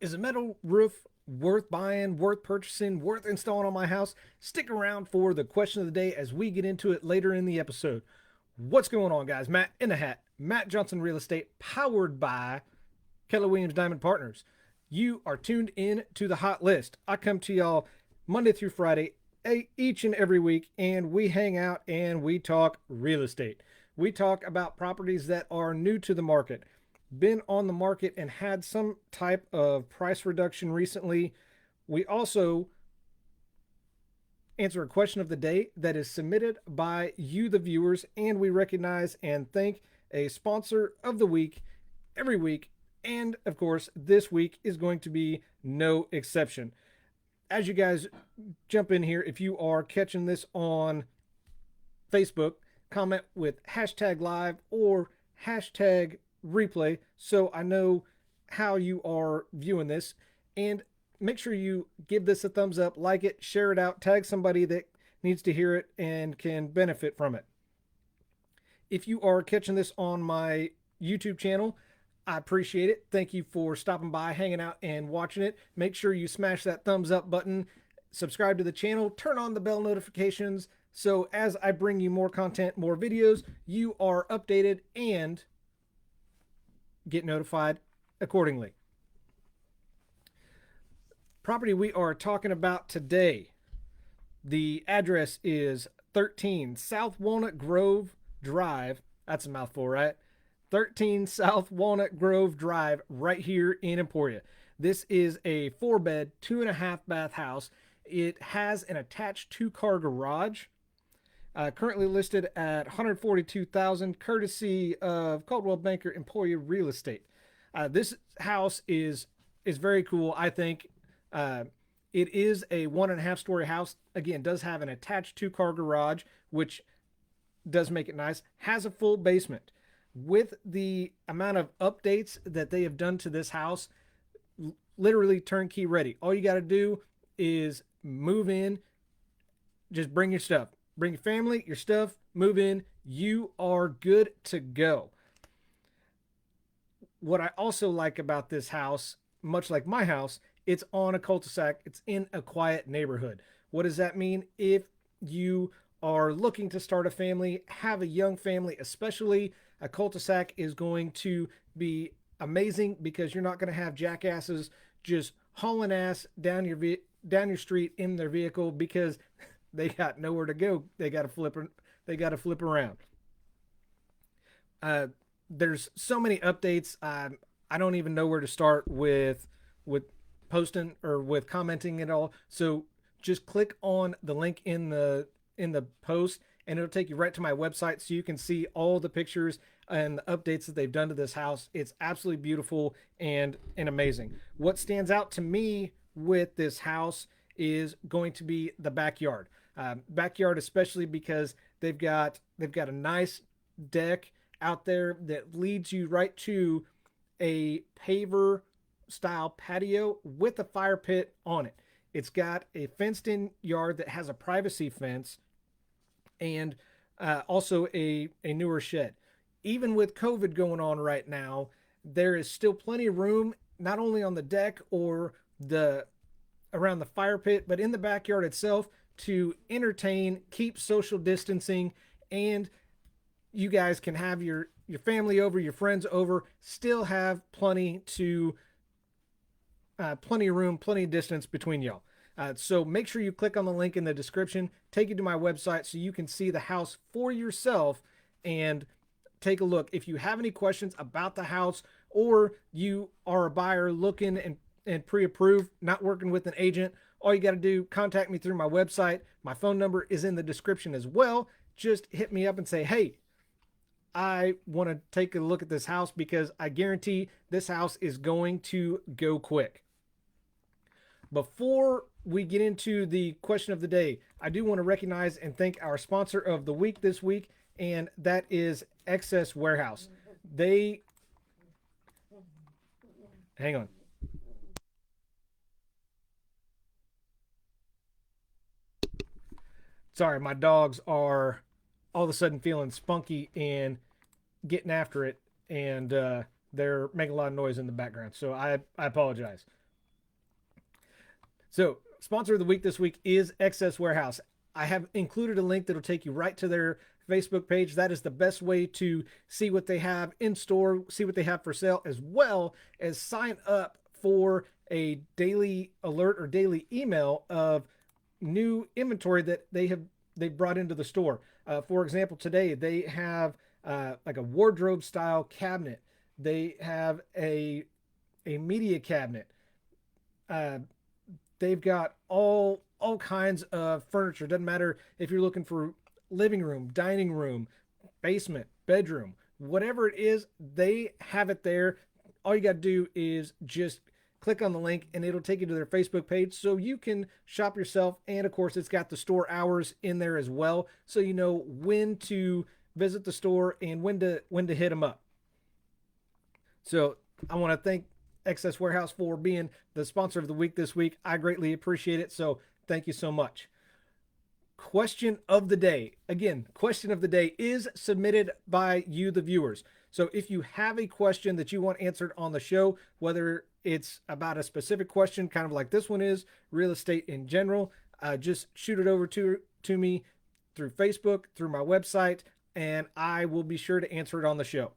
Is a metal roof worth buying, worth purchasing, worth installing on my house? Stick around for the question of the day as we get into it later in the episode. What's going on, guys? Matt in the hat. Matt Johnson Real Estate, powered by Keller Williams Diamond Partners. You are tuned in to the hot list. I come to y'all Monday through Friday, each and every week, and we hang out and we talk real estate. We talk about properties that are new to the market, been on the market and had some type of price reduction recently. We also answer a question of the day that is submitted by you, the viewers, and we recognize and thank a sponsor of the week every week. And of course, this week is going to be no exception. As you guys jump in here, if you are catching this on Facebook, comment with hashtag live or hashtag replay so I know how you are viewing this. And make sure you give this a thumbs up, like it, share it out, tag somebody that needs to hear it and can benefit from it. If you are catching this on my YouTube channel, I appreciate it. Thank you for stopping by, hanging out, and watching it. Make sure you smash that thumbs up button, subscribe to the channel, turn on the bell notifications, so as I bring you more content, more videos, you are updated and get notified accordingly. Property we are talking about today, the address is 13 South Walnut Grove Drive. That's a mouthful, right? 13 South Walnut Grove Drive, right here in Emporia. This is a 4-bed, 2.5 bath house. It has an attached 2-car garage. Currently listed at $142,000, courtesy of Coldwell Banker Emporia Real Estate. This house is very cool. I think it is a 1.5 story house. Again, does have an attached 2-car garage, which does make it nice. Has a full basement. With the amount of updates that they have done to this house, literally turnkey ready. All you got to do is move in, just bring your stuff. Bring your family, your stuff, move in. You are good to go. What I also like about this house, much like my house, it's on a cul-de-sac. It's in a quiet neighborhood. What does that mean? If you are looking to start a family, have a young family, especially, a cul-de-sac is going to be amazing because you're not going to have jackasses just hauling ass down your street in their vehicle because they got nowhere to go. They got to flip around. There's so many updates. I don't even know where to start with posting or with commenting at all. So just click on the link in the post and it'll take you right to my website so you can see all the pictures and the updates that they've done to this house. It's absolutely beautiful and amazing. What stands out to me with this house is going to be the backyard. Backyard, especially because they've got a nice deck out there that leads you right to a paver style patio with a fire pit on it. It's got a fenced in yard that has a privacy fence and also a newer shed. Even with COVID going on right now, there is still plenty of room, not only on the deck or the around the fire pit, but in the backyard itself to entertain, keep social distancing, and you guys can have your family over, your friends over, still have plenty of room, plenty of distance between y'all. So make sure you click on the link in the description, take you to my website so you can see the house for yourself and take a look. If you have any questions about the house or you are a buyer looking and pre-approved, not working with an agent, all you got to do, contact me through my website. My phone number is in the description as well. Just hit me up and say, hey, I want to take a look at this house because I guarantee this house is going to go quick. Before we get into the question of the day, I do want to recognize and thank our sponsor of the week this week, and that is Excess Warehouse. Hang on. Sorry, my dogs are all of a sudden feeling spunky and getting after it, and they're making a lot of noise in the background. So I apologize. So, sponsor of the week this week is Excess Warehouse. I have included a link that'll take you right to their Facebook page. That is the best way to see what they have in store, see what they have for sale, as well as sign up for a daily alert or daily email of new inventory that they brought into the store. For example, today they have like a wardrobe style cabinet. They have a media cabinet. Uh, they've got all kinds of furniture. Doesn't matter if you're looking for living room, dining room, basement, bedroom, whatever it is, they have it there. All you got to do is just click on the link and it'll take you to their Facebook page so you can shop yourself. And of course, it's got the store hours in there as well, so you know when to visit the store and when to hit them up. So I want to thank Excess Warehouse for being the sponsor of the week this week. I greatly appreciate it. So thank you so much. Question of the day. Again, question of the day is submitted by you, the viewers. So if you have a question that you want answered on the show, whether it's about a specific question, kind of like this one is, real estate in general, just shoot it over to me through Facebook, through my website, and I will be sure to answer it on the show.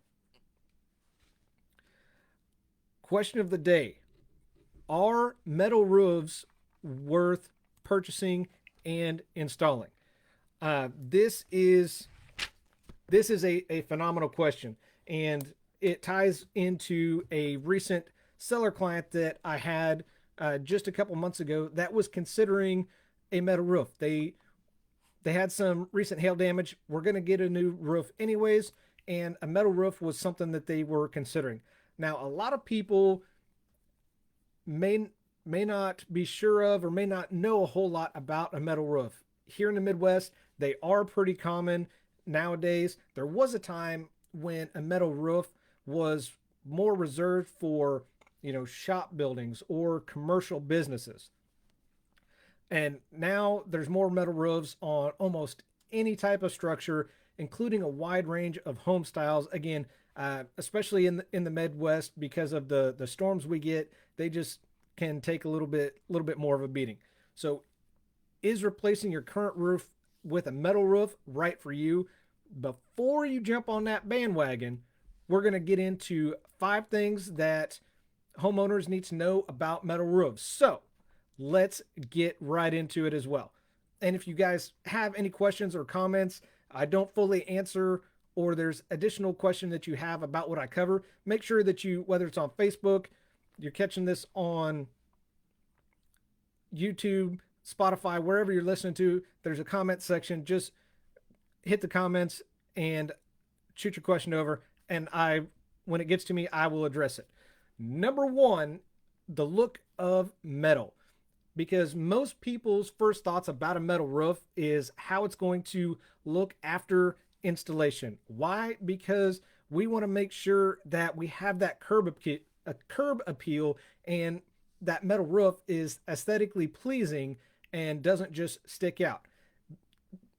Question of the day. Are metal roofs worth purchasing and installing? This is a phenomenal question, and it ties into a recent seller client that I had just a couple months ago that was considering a metal roof. They had some recent hail damage. We're going to get a new roof anyways, and a metal roof was something that they were considering. Now, a lot of people may not be sure of or may not know a whole lot about a metal roof. Here in the Midwest, they are pretty common nowadays. There was a time when a metal roof was more reserved for, shop buildings or commercial businesses. And now there's more metal roofs on almost any type of structure, including a wide range of home styles. Again, especially in the Midwest, because of the storms we get, they just can take a little bit more of a beating. So, is replacing your current roof with a metal roof right for you? Before you jump on that bandwagon, we're going to get into 5 things that homeowners need to know about metal roofs. So, let's get right into it as well. And if you guys have any questions or comments I don't fully answer, or there's additional question that you have about what I cover, make sure that you, whether it's on Facebook, you're catching this on YouTube, Spotify, wherever you're listening to, there's a comment section. Just hit the comments and shoot your question over, and when it gets to me, I will address it. Number 1, the look of metal. Because most people's first thoughts about a metal roof is how it's going to look after installation. Why? Because we want to make sure that we have that curb appeal, and that metal roof is aesthetically pleasing and doesn't just stick out.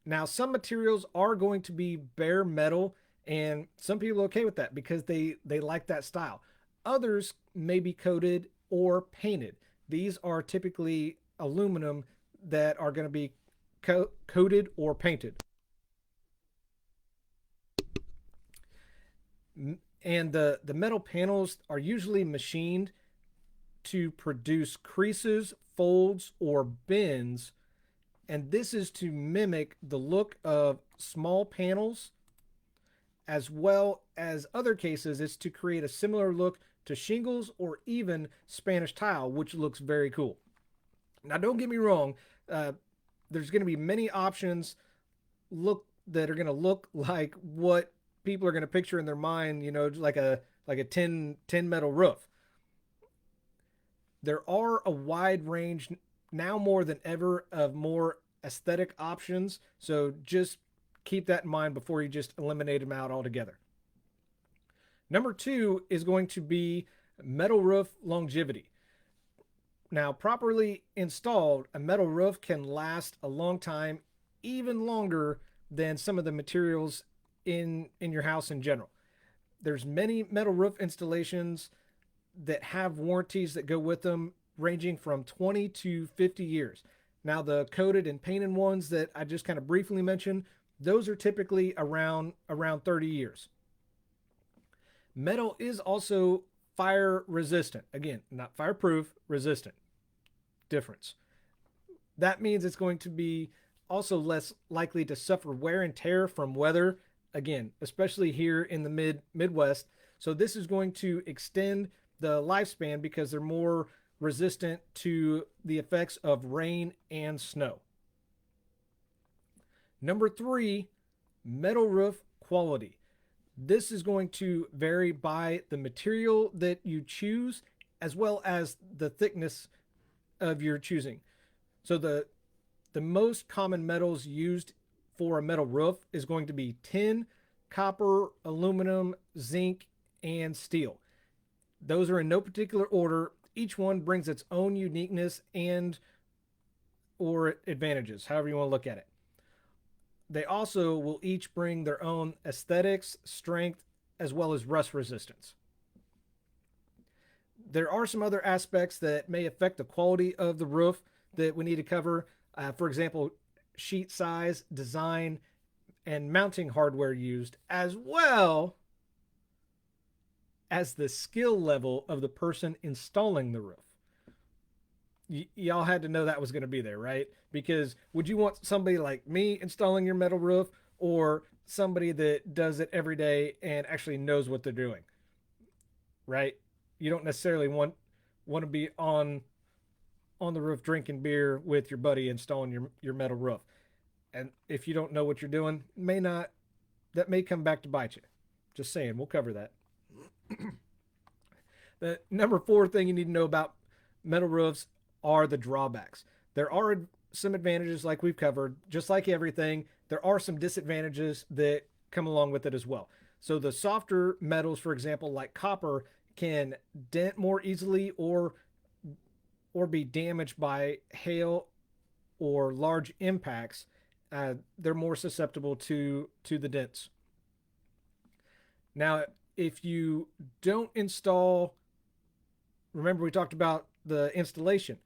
Now, some materials are going to be bare metal, and some people are okay with that because they like that style. Others may be coated or painted. These are typically aluminum that are going to be coated or painted. And the metal panels are usually machined to produce creases, folds, or bends. And this is to mimic the look of small panels, as well as other cases, it's to create a similar look to shingles or even Spanish tile, which looks very cool. Now, don't get me wrong. There's going to be many options that are going to look like what people are going to picture in their mind, like a tin metal roof. There are a wide range now more than ever of more aesthetic options. So just keep that in mind before you just eliminate them out altogether. Number 2 is going to be metal roof longevity. Now, properly installed, a metal roof can last a long time, even longer than some of the materials in your house in general. There's many metal roof installations that have warranties that go with them. ranging from 20 to 50 years. Now, the coated and painted ones that I just kind of briefly mentioned, those are typically around 30 years. Metal is also fire resistant. Again, not fireproof, resistant. Difference. That means it's going to be also less likely to suffer wear and tear from weather, again, especially here in the Midwest. So this is going to extend the lifespan because they're more resistant to the effects of rain and snow. Number 3, metal roof quality. This is going to vary by the material that you choose as well as the thickness of your choosing. So the most common metals used for a metal roof is going to be tin, copper, aluminum, zinc, and steel. Those are in no particular order. Each one brings its own uniqueness and or advantages, however you want to look at it. They also will each bring their own aesthetics, strength, as well as rust resistance. There are some other aspects that may affect the quality of the roof that we need to cover. For example, sheet size, design, and mounting hardware used, as well as the skill level of the person installing the roof. Y'all had to know that was going to be there, right? Because would you want somebody like me installing your metal roof or somebody that does it every day and actually knows what they're doing, right? You don't necessarily want to be on the roof drinking beer with your buddy installing your metal roof. And if you don't know what you're doing, that may come back to bite you. Just saying, we'll cover that. The number 4 thing you need to know about metal roofs are the drawbacks. There are some advantages like we've covered. Just like everything, there are some disadvantages that come along with it as well. So the softer metals, for example, like copper, can dent more easily or be damaged by hail or large impacts. They're more susceptible to the dents. Now, if you don't install, remember we talked about the installation.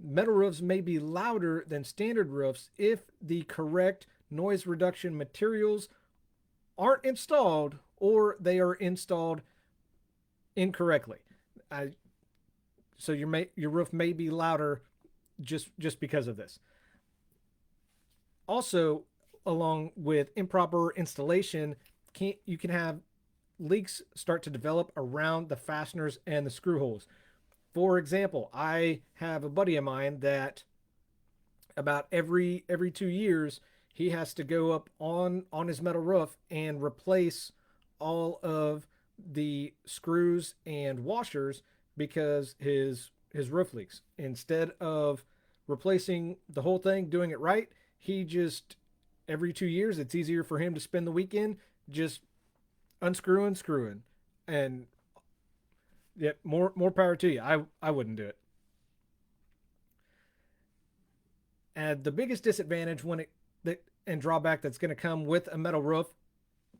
Metal roofs may be louder than standard roofs if the correct noise reduction materials aren't installed or they are installed incorrectly. So your roof may be louder just because of this. Also, along with improper installation, you can have leaks start to develop around the fasteners and the screw holes. For example, I have a buddy of mine that about every 2 years he has to go up on his metal roof and replace all of the screws and washers because his roof leaks. Instead of replacing the whole thing, doing it right, he just every 2 years it's easier for him to spend the weekend just unscrewing, screwing, and yeah, more power to you. I wouldn't do it. And the biggest disadvantage and drawback that's going to come with a metal roof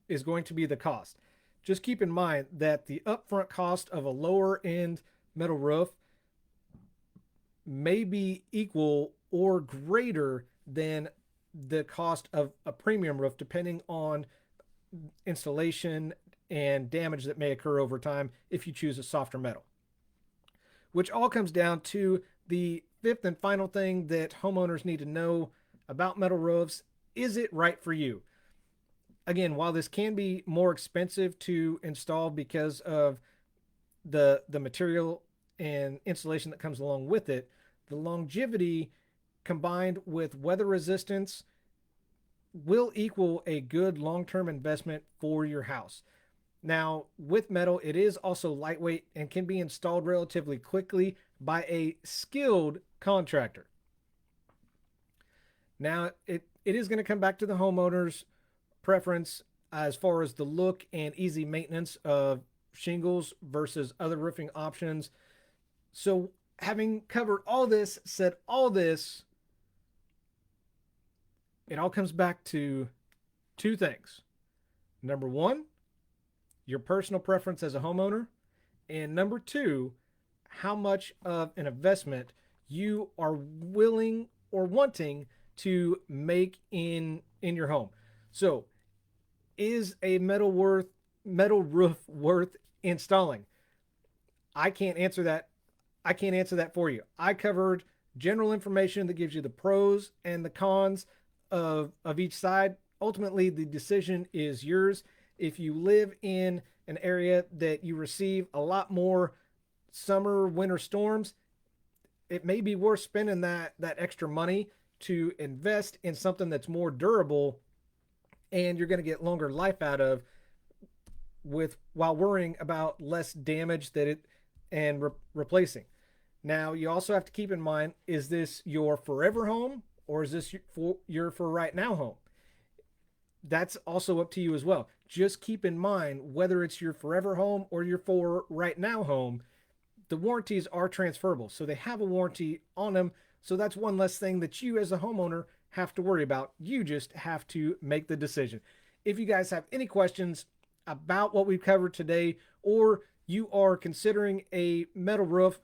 is going to be the cost. Just keep in mind that the upfront cost of a lower end metal roof may be equal or greater than the cost of a premium roof, depending on installation and damage that may occur over time if you choose a softer metal. Which all comes down to the 5th and final thing that homeowners need to know about metal roofs. Is it right for you? Again, while this can be more expensive to install because of the material and installation that comes along with it, the longevity combined with weather resistance will equal a good long-term investment for your house. Now, with metal, it is also lightweight and can be installed relatively quickly by a skilled contractor. Now, it is going to come back to the homeowner's preference as far as the look and easy maintenance of shingles versus other roofing options. So, having covered all this, said all this, it all comes back to 2 things. Number 1, your personal preference as a homeowner. And number 2, how much of an investment you are willing or wanting to make in your home. So, is a metal roof worth installing? I can't answer that. I can't answer that for you. I covered general information that gives you the pros and the cons of each side. Ultimately, the decision is yours. If you live in an area that you receive a lot more summer, winter storms, it may be worth spending that extra money to invest in something that's more durable and you're going to get longer life out of with while worrying about less damage that it and replacing. Now, you also have to keep in mind, is this your forever home or is this your for right now home? That's also up to you as well. Just keep in mind whether it's your forever home or your for right now home, the warranties are transferable. So they have a warranty on them. So that's one less thing that you as a homeowner have to worry about. You just have to make the decision. If you guys have any questions about what we've covered today, or you are considering a metal roof,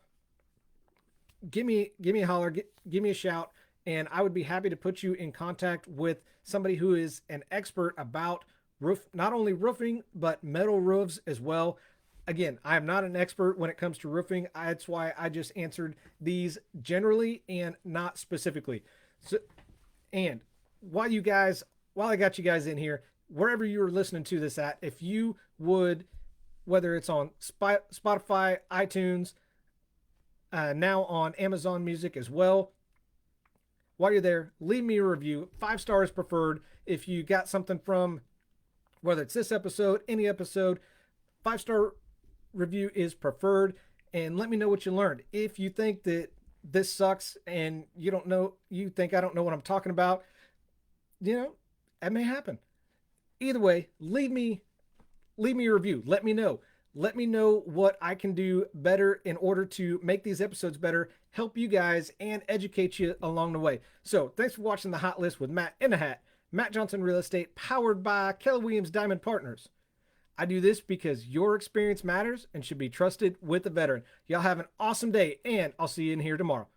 give me a holler, give me a shout, and I would be happy to put you in contact with somebody who is an expert about not only roofing, but metal roofs as well. Again, I am not an expert when it comes to roofing. That's why I just answered these generally and not specifically. So, and while I got you guys in here, wherever you're listening to this at, if you would, whether it's on Spotify, iTunes, now on Amazon Music as well, while you're there, leave me a review. 5 stars preferred. If you got something from, whether it's this episode, any episode, 5-star review is preferred. And let me know what you learned. If you think that this sucks and you think I don't know what I'm talking about, that may happen. Either way, leave me a review. Let me know. Let me know what I can do better in order to make these episodes better, help you guys, and educate you along the way. So thanks for watching The Hot List with Matt in the Hat. Matt Johnson Real Estate, powered by Keller Williams Diamond Partners. I do this because your experience matters and should be trusted with a veteran. Y'all have an awesome day, and I'll see you in here tomorrow.